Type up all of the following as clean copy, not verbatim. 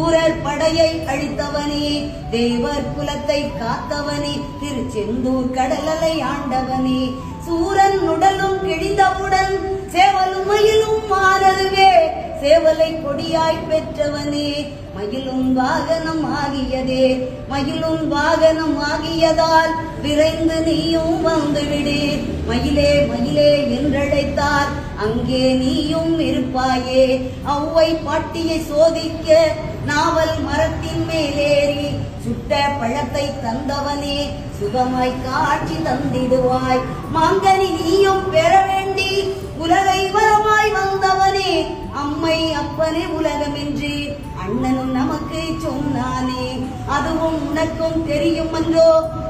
சூரர் படையை அழித்தவனே, தேவர் குலத்தை காத்தவனே, திருச்செந்தூர் கடலலை ஆண்டவனே, சூரன் உடலும் கிழிந்தவுடன் சேவலும் மயிலும் மாறவே, சேவலை கொடியாய் பெற்றவனே, மயிலும் வாகனம் ஆகியதே, மயிலும் வாகனம் ஆகியதால் விரைந்து நீயும் வந்துவிடு, மயிலே மயிலே என்றழைத்தார் அங்கே நீயும் இருப்பாயே, ஔவை பாட்டியை சோதிக்க நாவல் மரத்தின் மேலேறி சுட்ட பழத்தை தந்தவனே, சுகமாய் காட்சி தந்திடுவாய், மாங்கனி நீயும் பெற வேண்டி உலகை வரமாய் வந்தவனே, அம்மை அப்பனே உலகமென்று அண்ணனும் நமக்கு சொன்னானே, அதுவும் உனக்கும் தெரியும் என்றோ,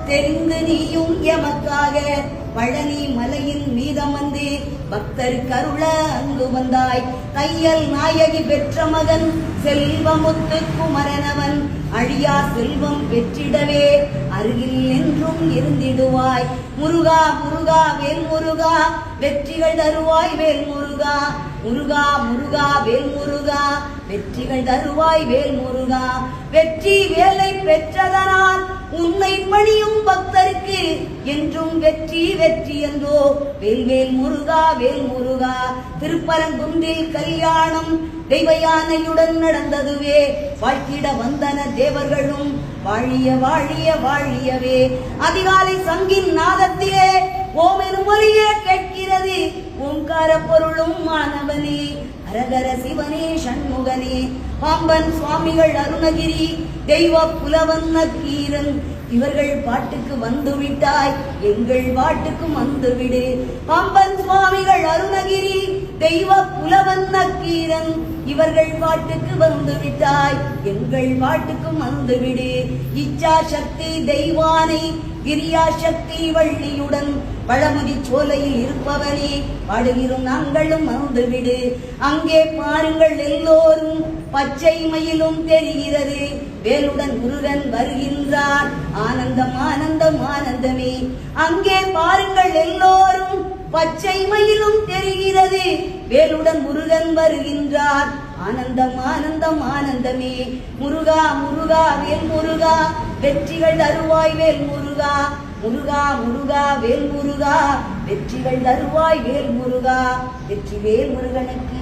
தெரிந்து நீயும் எமக்காக பழனி மலையின் மீதமந்து பக்தர் கருள அங்கு வந்தாய், தையல் நாயகி பெற்ற மகன் செல்வமுத்து குமரனவன் அழியா செல்வம் பெற்றிடவே அருகில் என்றும் இருந்திடுவாய், முருகா முருகா வேல் முருகா வெற்றிகள் தருவாய் வேல் முருகா, முருகா முருகா வேல் முருகா வெற்றிகள் தருவாய் வேல் முருகா, வெற்றி வேலை பெற்றதனால் உன்னை பணியும் பக்தருக்கு என்றும் வெற்றி வெற்றி என்றோ, வேல்வேல் முருகா வேல் முருகா. திருப்பரங்குன்றில் கல்யாணம் தெய்வ யானையுடன் நடந்ததுவே, வாழ்த்திட வந்தன தேவர்களும் வாழிய வாழிய வாழியவே, அதிகாலை சங்கின் நாதத்திலே ஓமெனும் ஒலியே கேட்கிறது, ஓங்கார பொருளும் மாணவனே, ஹரஹர சிவனே சண்முகனே, பாம்பன் சுவாமிகள் அருணகிரி தெய்வ புலவன் நக்கீரன், இவர்கள் பாட்டுக்கு வந்துவிட்டாய் எங்கள் பாட்டுக்கும் வந்துவிடு, பாம்பன் சுவாமிகள் அருணகிரி தெய்வ புலவன் நக்கீரன், இவர்கள் பாட்டுக்கு வந்துவிட்டாய் எங்கள் பாட்டுக்கும் வந்துவிடு, இச்சா சக்தி தெய்வானை கிரியா சக்தி வள்ளியுடன் பழமுதி சோலையில் இருப்பவனே, பாடுகிறோம் நாங்களும் வந்துவிடு, அங்கே பாருங்கள் எல்லோரும் பச்சை மயிலும் தெரிகிறது, வேலுடன் முருகன் வருகின்றார் ஆனந்தம் ஆனந்தம் ஆனந்தமே, அங்கே பாருங்கள் எல்லோரும் பச்சை மயிலும் தெரிகிறது, வேலுடன் முருகன் வருகின்றார் ஆனந்தம் ஆனந்தம் ஆனந்தமே, முருகா முருகா வேல் முருகா வெற்றிகள் தருவாய் வேல் முருகா, முருகா முருகா வேல் முருகா வெற்றிகள் தருவாய் வேல் முருகா, வெற்றி வேல் முருகனுக்கு.